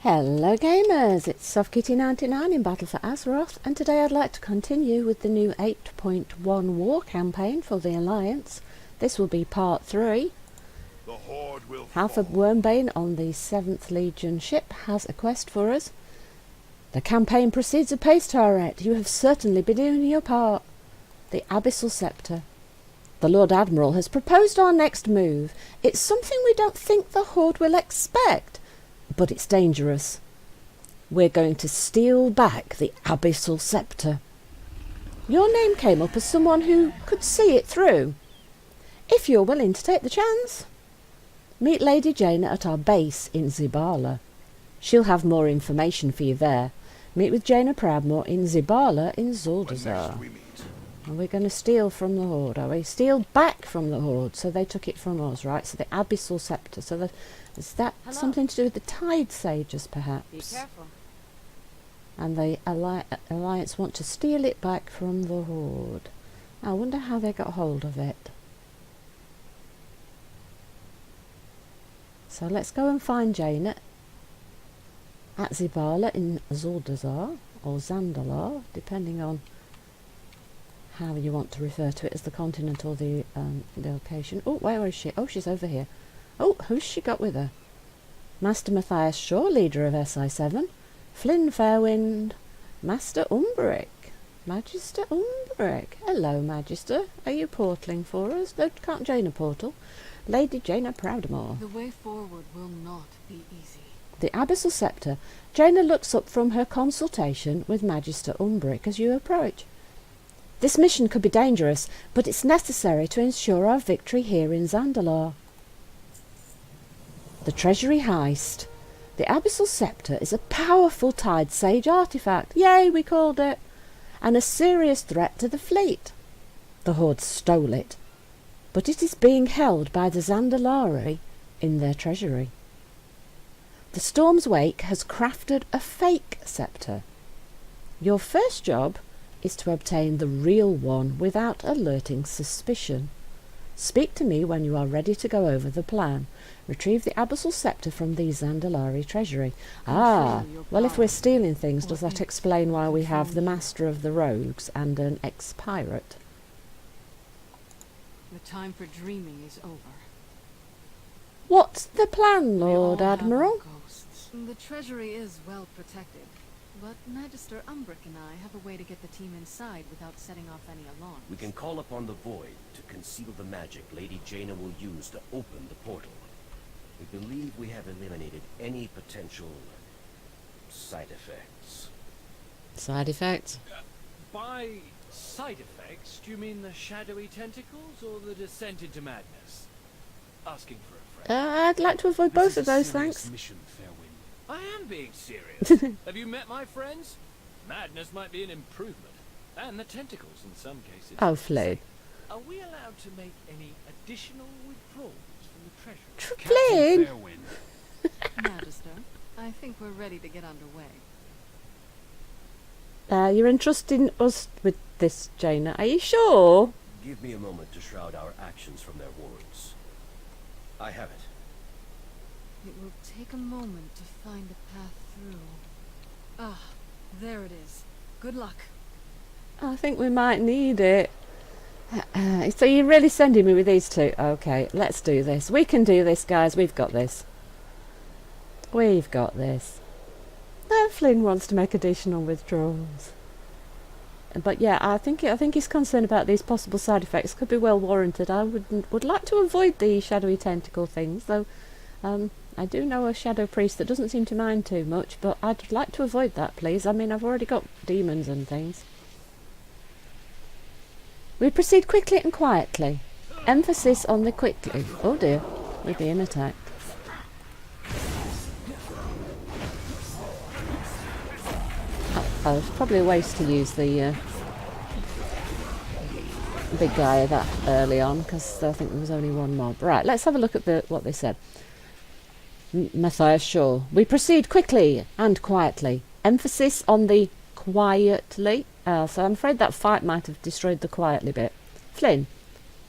Hello gamers, it's SoftKitty99 in Battle for Azeroth, and today I'd like to continue with the new 8.1 war campaign for the Alliance. This will be part 3. The Horde will Halford Wormbane on the 7th Legion ship has a quest for us. The campaign proceeds apace, Tyrant. You have certainly been doing your part. The Abyssal Scepter. The Lord Admiral has proposed our next move. It's something we don't think the Horde will expect, but it's dangerous. We're going to steal back the Abyssal Scepter. Your name came up as someone who could see it through. If you're willing to take the chance, meet Lady Jaina at our base in Zibala. She'll have more information for you there. Meet with Jaina Proudmoore in Zibala in Zuldazar. And we're going to steal from the Horde, are we? Steal back from the Horde. So they took it from us, right? So the Abyssal Scepter. So is that something to do with the Tide Sages, perhaps? Be careful. And the Alliance want to steal it back from the Horde. I wonder how they got hold of it. So let's go and find Jaina at Zibala in Zuldazar, or Zandalar, depending on how you want to refer to it, as the continent or the location. Oh, where is she? Oh, she's over here. Oh, who's she got with her? Master Matthias Shaw, leader of SI7. Flynn Fairwind. Master Umbric. Magister Umbric. Hello, Magister. Are you portling for us? No, can't Jaina portal. Lady Jaina Proudmoore. The way forward will not be easy. The Abyssal Scepter. Jaina looks up from her consultation with Magister Umbric as you approach. This mission could be dangerous, but it's necessary to ensure our victory here in Zandalar. The Treasury Heist. The Abyssal Scepter is a powerful Tide Sage artifact. Yay, we called it. And a serious threat to the fleet. The Horde stole it, but it is being held by the Zandalari in their treasury. The Storm's Wake has crafted a fake scepter. Your first job is to obtain the real one without alerting suspicion. Speak to me when you are ready to go over the plan. Retrieve the Abyssal Scepter from the Zandalari treasury. Ah, well, if we're stealing things, does that explain why we have the Master of the Rogues and an ex-pirate? The time for dreaming is over. What's the plan, We all Lord have our Admiral? ghosts. The treasury is well protected, but Magister Umbric and I have a way to get the team inside without setting off any alarms. We can call upon the Void to conceal the magic Lady Jaina will use to open the portal. We believe we have eliminated any potential side effects. Side effects? By side effects, do you mean the shadowy tentacles or the descent into madness? Asking for a friend. I'd like to avoid both of those, thanks. Mission, Fairwind. I am being serious. Have you met my friends? Madness might be an improvement, and the tentacles in some cases. Oh, Flynn. Are we allowed to make any additional withdrawals from the treasury? Flynn! Magister, I think we're ready to get underway. You're entrusting us with this, Jaina. Are you sure? Give me a moment to shroud our actions from their words. I have it. It will take a moment to find a path through. Ah, there it is. Good luck. I think we might need it. So you're really sending me with these two? Okay, let's do this. We can do this, guys. We've got this. We've got this. No, Flynn wants to make additional withdrawals. But yeah, I think he's concerned about these possible side effects. Could be well warranted. I would like to avoid the shadowy tentacle things, though. I do know a shadow priest that doesn't seem to mind too much, but I'd like to avoid that, please. I mean, I've already got demons and things. We proceed quickly and quietly. Emphasis on the quickly. Oh dear, we're being attacked. Oh, it's probably a waste to use the big guy that early on, because I think there was only one mob. Right, let's have a look at what they said. Matthias Shaw. We proceed quickly and quietly. Emphasis on the quietly. So I'm afraid that fight might have destroyed the quietly bit. Flynn,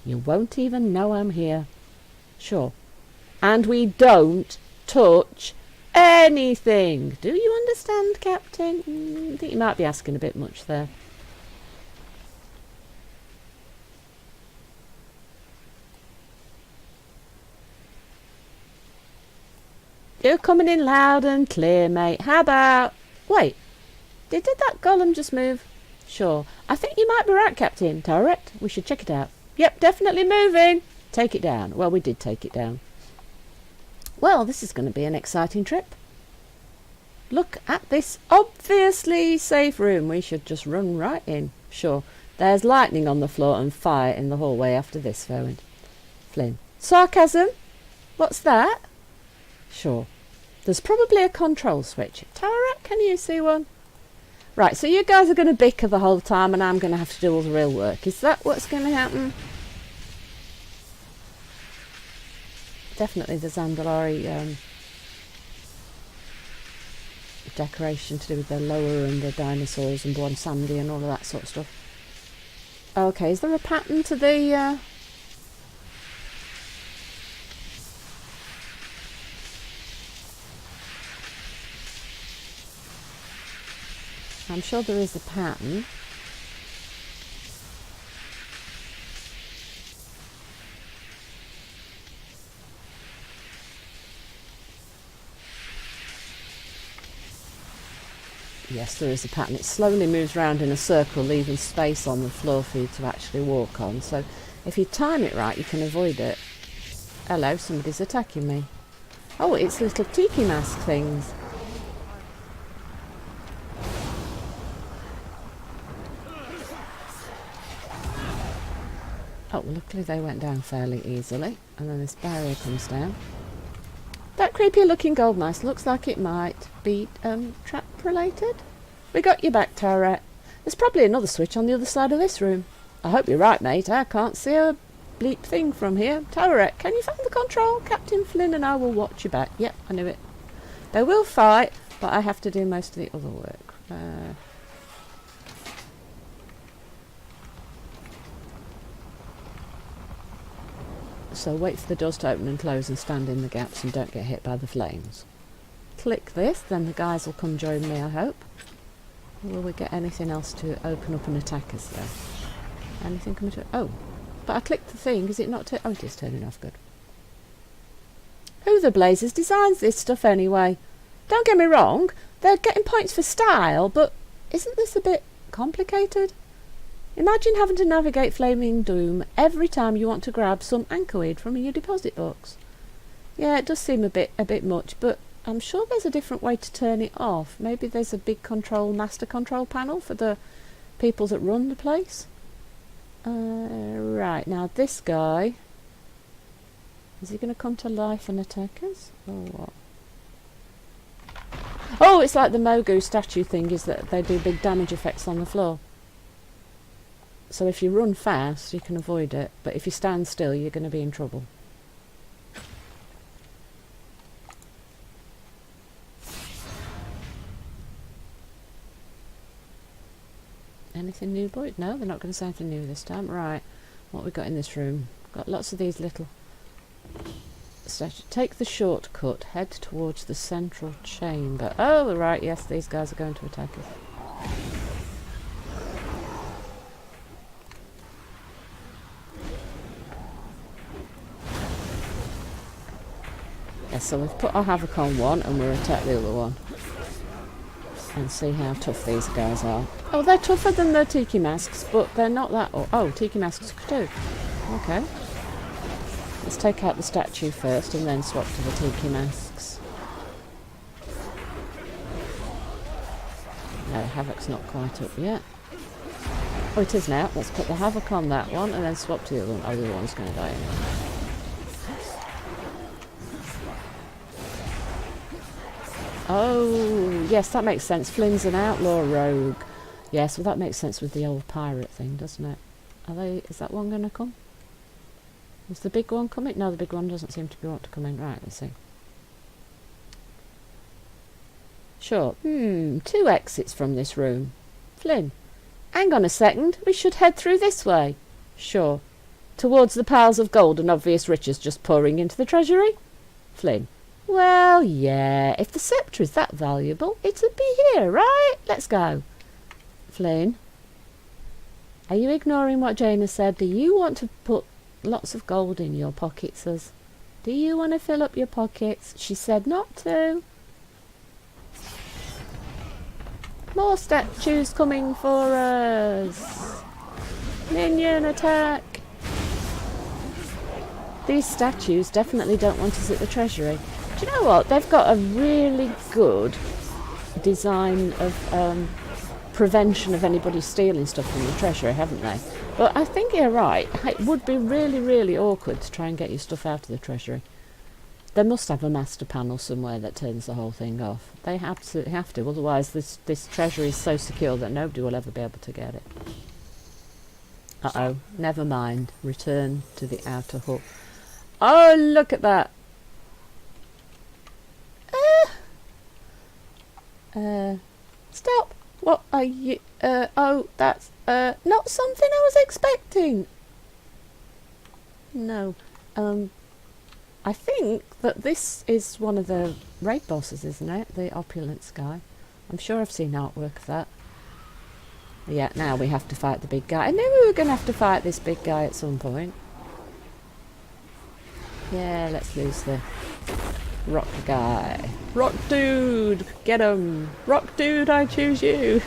you won't even know I'm here. Sure. And we don't touch anything. Do you understand, Captain? I think you might be asking a bit much there. You're coming in loud and clear, mate. How about... Wait, did that golem just move? Sure. I think you might be right, Captain. Turret, we should check it out. Yep, definitely moving. Take it down. Well, we did take it down. Well, this is going to be an exciting trip. Look at this obviously safe room. We should just run right in. Sure. There's lightning on the floor and fire in the hallway after this, Flint. Sarcasm? What's that? Sure. There's probably a control switch. Tara, can you see one? Right, so you guys are going to bicker the whole time and I'm going to have to do all the real work. Is that what's going to happen? Definitely the Zandalari decoration to do with the lower and the dinosaurs and Blonde Sandy and all of that sort of stuff. Okay, is there a pattern to the... I'm sure there is a pattern. Yes, there is a pattern. It slowly moves around in a circle, leaving space on the floor for you to actually walk on. So if you time it right, you can avoid it. Hello, somebody's attacking me. Oh, it's little tiki mask things. Oh, luckily they went down fairly easily. And then this barrier comes down. That creepy looking gold mask looks like it might be trap related. We got your back, Tara. There's probably another switch on the other side of this room. I hope you're right, mate. I can't see a bleep thing from here. Tara, can you find the control? Captain Flynn and I will watch your back. Yep, I knew it. They will fight, but I have to do most of the other work. So wait for the doors to open and close and stand in the gaps and don't get hit by the flames. Click this, then the guys will come join me, I hope. Will we get anything else to open up and attack us there? Anything coming to... Oh, but I clicked the thing. Is it not... Oh, it is turning off. Good. Who the blazes designs this stuff anyway? Don't get me wrong, they're getting points for style, but isn't this a bit complicated? Imagine having to navigate Flaming Doom every time you want to grab some anchoid from your deposit box. Yeah, it does seem a bit much, but I'm sure there's a different way to turn it off. Maybe there's a big master control panel for the people that run the place. Right, now this guy... Is he going to come to life and attack us? Or what? Oh, it's like the Mogu statue thing, is that they do big damage effects on the floor. So if you run fast, you can avoid it. But if you stand still, you're going to be in trouble. Anything new, boy? No, they're not going to say anything new this time. Right, what we got in this room? Got lots of these little... Take the shortcut. Head towards the central chamber. Oh, right, yes, these guys are going to attack us. So we've put our havoc on one and we'll attack the other one and see how tough these guys are. Oh, they're tougher than the tiki masks, but they're not that... Oh, tiki masks too. Okay. Let's take out the statue first and then swap to the tiki masks. No, havoc's not quite up yet. Oh, it is now. Let's put the havoc on that one and then swap to the other one. Oh, the other one's going to die anyway. Oh, yes, that makes sense. Flynn's an outlaw rogue. Yes, well, that makes sense with the old pirate thing, doesn't it? Is that one going to come? Is the big one coming? No, the big one doesn't seem to want to come in. Right, let's see. Sure. 2 exits from this room. Flynn, hang on a second. We should head through this way. Sure. Towards the piles of gold and obvious riches just pouring into the treasury? Flynn, Well, yeah, if the sceptre is that valuable, it'd be here, right? Let's go. Flynn, are you ignoring what Jaina said? Do you want to put lots of gold in your pockets? Do you want to fill up your pockets? She said not to. More statues coming for us. Minion attack. These statues definitely don't want us at the treasury. Do you know what? They've got a really good design of prevention of anybody stealing stuff from the treasury, haven't they? But I think you're right. It would be really, really awkward to try and get your stuff out of the treasury. They must have a master panel somewhere that turns the whole thing off. They absolutely have to, otherwise this treasury is so secure that nobody will ever be able to get it. Uh-oh, never mind. Return to the outer hull. Oh, look at that! Stop! What are you... oh, that's not something I was expecting! No. I think that this is one of the raid bosses, isn't it? The opulence guy. I'm sure I've seen artwork of that. Yeah, now we have to fight the big guy. I knew we were going to have to fight this big guy at some point. Yeah, let's lose the rock guy. Rock dude! Get him! Rock dude, I choose you!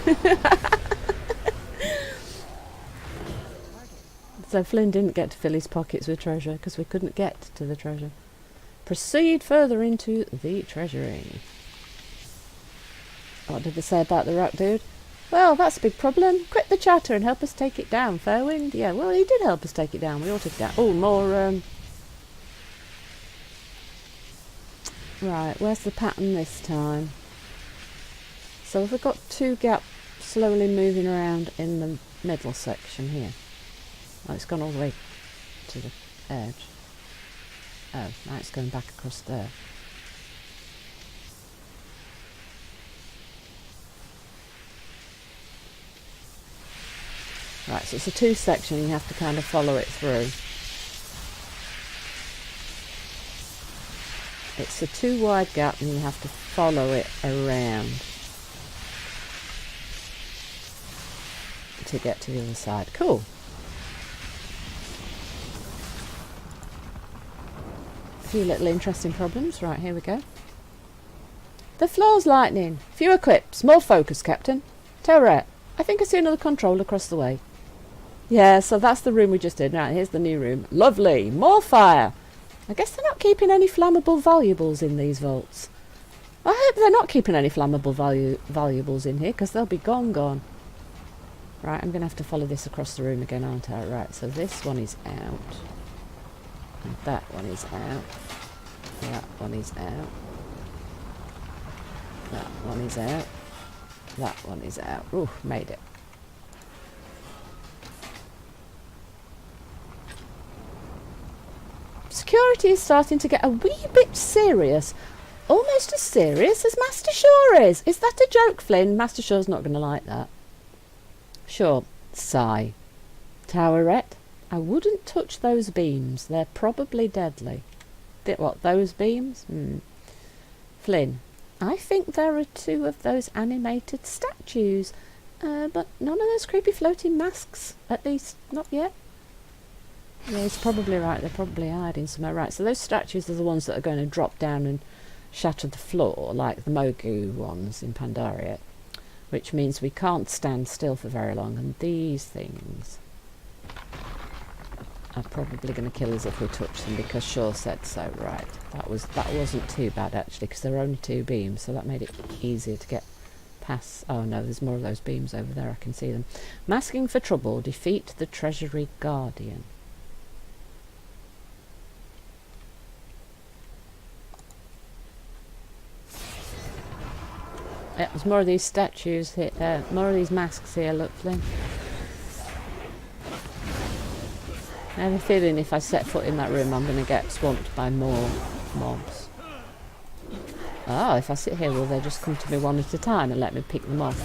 So Flynn didn't get to fill his pockets with treasure because we couldn't get to the treasure. Proceed further into the treasury. What did they say about the rock dude? Well, that's a big problem. Quit the chatter and help us take it down, Fairwind. Yeah, well, he did help us take it down. We all took it down. Oh, more, Right, where's the pattern this time? So have we got two gaps slowly moving around in the middle section here? Oh, it's gone all the way to the edge. Oh, now it's going back across there. Right, so it's a two section, you have to kind of follow it through. It's a two wide gap and you have to follow it around to get to the other side. Cool. A few little interesting problems. Right, here we go. The floor's lightning. Fewer quips. More focus, Captain. Terret, I think I see another control across the way. Yeah, so that's the room we just did. Right, here's the new room. Lovely. More fire. I guess they're not keeping any flammable valuables in these vaults. I hope they're not keeping any flammable valuables in here, because they'll be gone. Right, I'm going to have to follow this across the room again, aren't I? Right, so this one is out. And that one is out. That one is out. That one is out. That one is out. Ooh, made it. Security is starting to get a wee bit serious. Almost as serious as Master Shaw is. Is that a joke, Flynn? Master Shaw's not going to like that. Sure. Sigh. Towerette, I wouldn't touch those beams. They're probably deadly. What, those beams? Flynn, I think there are two of those animated statues. But none of those creepy floating masks. At least, not yet. Yeah, he's probably right. They're probably hiding somewhere. Right, so those statues are the ones that are going to drop down and shatter the floor, like the Mogu ones in Pandaria, which means we can't stand still for very long. And these things are probably going to kill us if we touch them, because Shaw said so. Right, that wasn't too bad actually, because there were only two beams, so that made it easier to get past. Oh no, there's more of those beams over there. I can see them. Masking for trouble. Defeat the Treasury Guardian. Yeah, there's more of these statues here, more of these masks here, look, Flynn. I have a feeling if I set foot in that room I'm going to get swamped by more mobs. Ah, if I sit here, will they just come to me one at a time and let me pick them off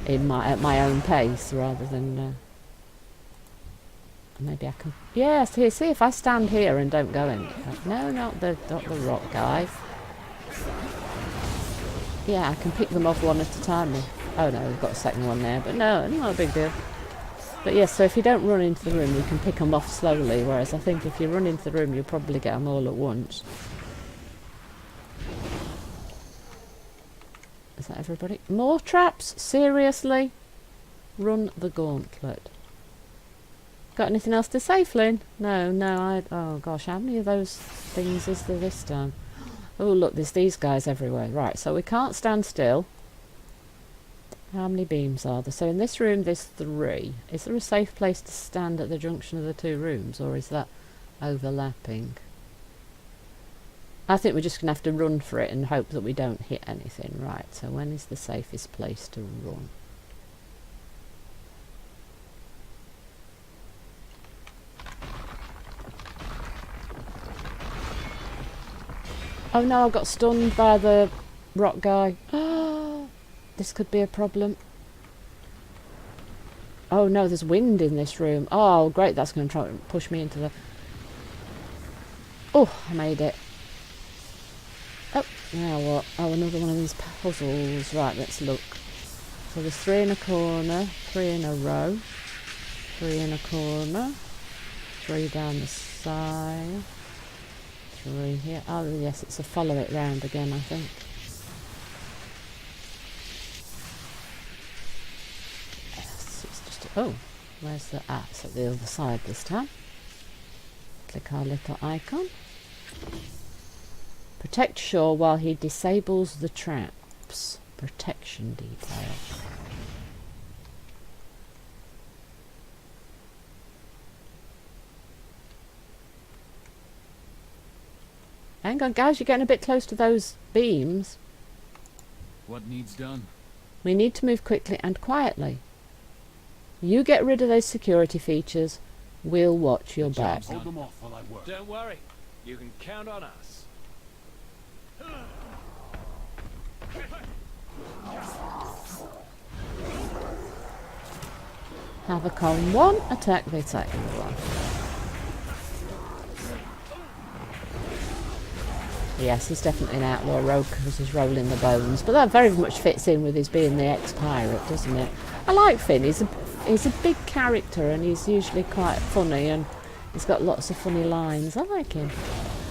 at my own pace, rather than... maybe I can... Yes, here, see, if I stand here and don't go in... No, not the rock guy. Yeah, I can pick them off one at a time. Oh no, we've got a second one there, but no, not a big deal. But yes, so if you don't run into the room, you can pick them off slowly, whereas I think if you run into the room, you'll probably get them all at once. Is that everybody? More traps? Seriously? Run the gauntlet. Got anything else to say, Flynn? No, oh gosh, how many of those things is there this time? Oh look, there's these guys everywhere. Right, so we can't stand still. How many beams are there? So in this room there's 3. Is there a safe place to stand at the junction of the 2 rooms, or is that overlapping? I think we're just going to have to run for it and hope that we don't hit anything. Right, so when is the safest place to run? Oh no, I got stunned by the rock guy. This could be a problem. Oh no, there's wind in this room. Oh great, that's going to try and push me into the... Oh, I made it. Oh, now what? Oh, another one of these puzzles. Right, let's look. So there's 3 in a corner, 3 in a row, 3 in a corner, 3 down the side, 3 here. Oh yes, it's a follow it round again, I think. Yes, it's just... Oh, where's the... Ah, it's at the other side this time. Click our little icon. Protect Shaw while he disables the traps. Protection detail. Hang on, guys, you're getting a bit close to those beams. What needs done? We need to move quickly and quietly. You get rid of those security features. We'll watch your back. Hold them off while I work. Don't worry. You can count on us. Havoc on 1, attack the second one. Yes, he's definitely an outlaw rogue because he's rolling the bones, but that very much fits in with his being the ex-pirate, doesn't it? I like Finn. He's a big character and he's usually quite funny and he's got lots of funny lines. I like him.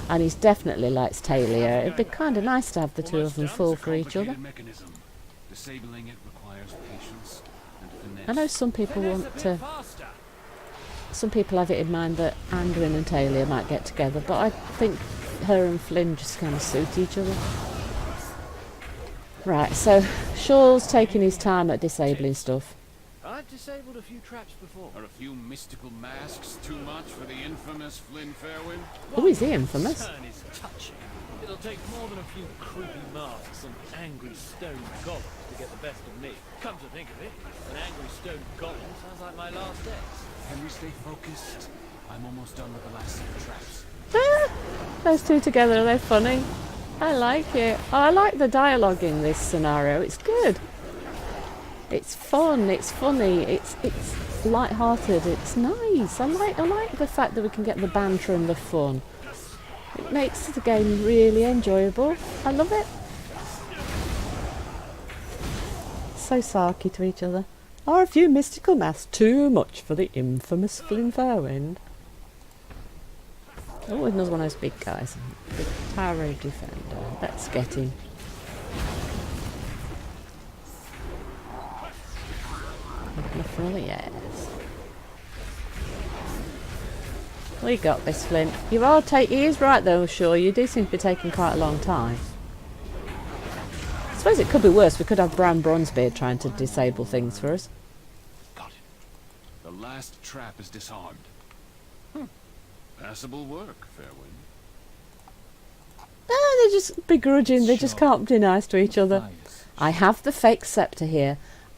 And he's definitely likes Talia. It'd be kind of nice to have the 2 of them fall for each other. Disabling it requires patience and finesse. I know some people want to... Some people have it in mind that Anduin and Talia might get together, but I think her and Flynn just kind of suit each other. Right, so Shaw's taking his time at disabling stuff. I've disabled a few traps before. Are a few mystical masks too much for the infamous Flynn Fairwind? Oh, is he infamous? Turn is touching. It'll take more than a few creepy masks and angry stone golems to get the best of me. Come to think of it, an angry stone golem sounds like my last ex. Can we stay focused? I'm almost done with the last set of traps. Those 2 together, they're funny. I like it. Oh, I like the dialogue in this scenario. It's good. It's fun. It's funny. It's light-hearted. It's nice. I like the fact that we can get the banter and the fun. It makes the game really enjoyable. I love it. So sarky to each other. Are a few mystical masks too much for the infamous Flynn Fairwind? Oh, another one of those big guys. The Tower Defender. Let's get him. Yes. We got this, Flint. He is right though, sure. You do seem to be taking quite a long time. I suppose it could be worse. We could have Bran Bronzebeard trying to disable things for us. Got it. The last trap is disarmed. Passable work, Fairwind. They're just begrudging. They just can't be nice to each other. I have the fake scepter here.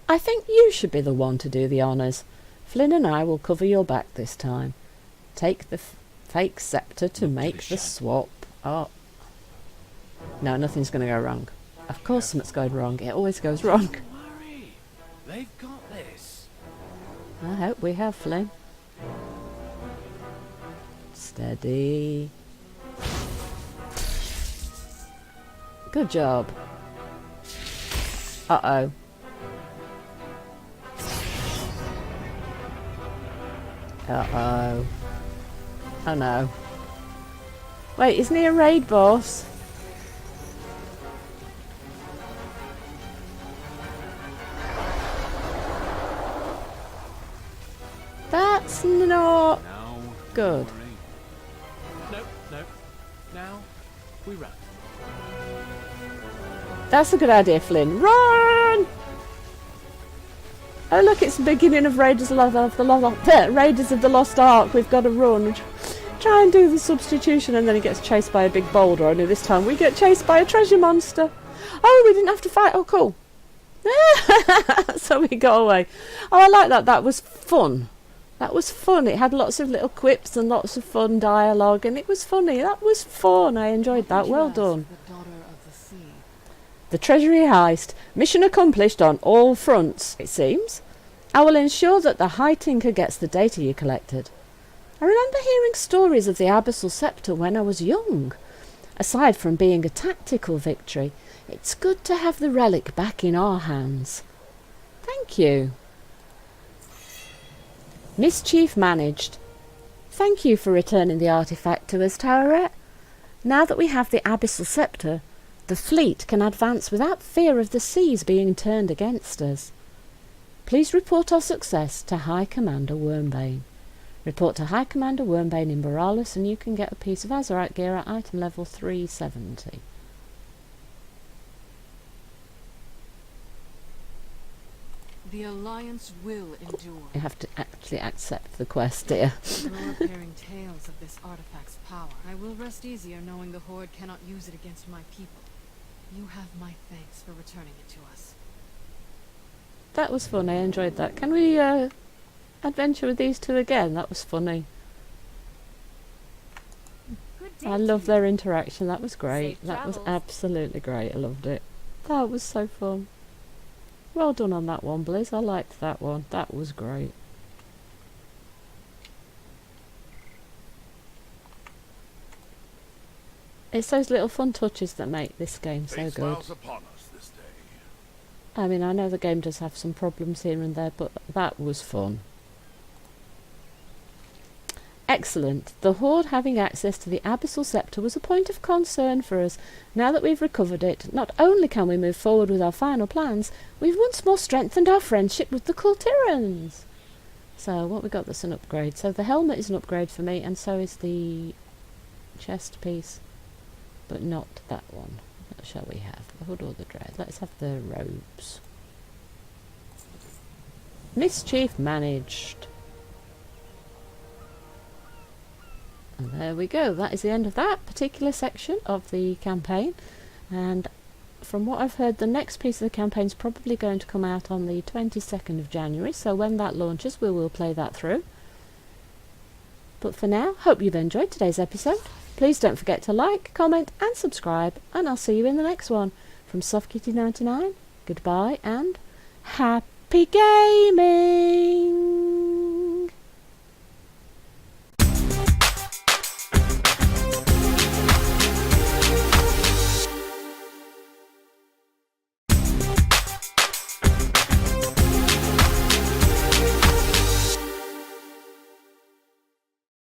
I think you should be the one to do the honours. Flynn and I will cover your back this time. Take the fake scepter to make the swap. Oh. No, nothing's going to go wrong. Of course something's going wrong. It always goes wrong. Don't worry. They've got this. I hope we have, Flynn. Steady. Good job. Uh-oh. Uh-oh. Oh no. Wait, isn't he a raid boss? That's not Now, good. worry. No, no. Now, we run. That's a good idea, Flynn. Run! Oh look, it's the beginning of Raiders of the Lost Ark. We've got to run. Try and do the substitution, and then he gets chased by a big boulder. Only this time we get chased by a treasure monster. Oh, we didn't have to fight. Oh, cool. So we got away. Oh, I like that. That was fun. That was fun. It had lots of little quips and lots of fun dialogue, and it was funny. That was fun. I enjoyed that. Well done. The daughter of the sea. The treasury heist. Mission accomplished on all fronts, it seems. I will ensure that the High Tinker gets the data you collected. I remember hearing stories of the Abyssal Scepter when I was young. Aside from being a tactical victory, it's good to have the relic back in our hands. Thank you. Mischief Managed. Thank you for returning the artifact to us, Toweret. Now that we have the Abyssal Scepter, the fleet can advance without fear of the seas being turned against us. Please report our success to High Commander Wormbane. Report to High Commander Wormbane in Borealis and you can get a piece of Azerite gear at item level 370. The Alliance will endure. You have to actually accept the quest, dear. You're repairing tales of this artifact's power. I will rest easier knowing the Horde cannot use it against my people. You have my thanks for returning it to us. That was fun, I enjoyed that. Can we adventure with these two again? That was funny. I love their interaction. That was great. Safe That was travels. absolutely great. I loved it. That was so fun. Well done on that one, Blizz. I liked that one. That was great. It's those little fun touches that make this game so Fate good. smiles upon us this day. I mean, I know the game does have some problems here and there, but that was fun. Excellent. The Horde having access to the Abyssal Scepter was a point of concern for us. Now that we've recovered it, not only can we move forward with our final plans, we've once more strengthened our friendship with the Kultirans. So, what we got that's an upgrade? So the helmet is an upgrade for me, and so is the chest piece. But not that one. What shall we have? The hood or the dread? Let's have the robes. Mischief Managed. And there we go. That is the end of that particular section of the campaign. And from what I've heard, the next piece of the campaign is probably going to come out on the 22nd of January. So when that launches, we will play that through. But for now, hope you've enjoyed today's episode. Please don't forget to like, comment and subscribe. And I'll see you in the next one. From SoftKitty99, goodbye and happy gaming!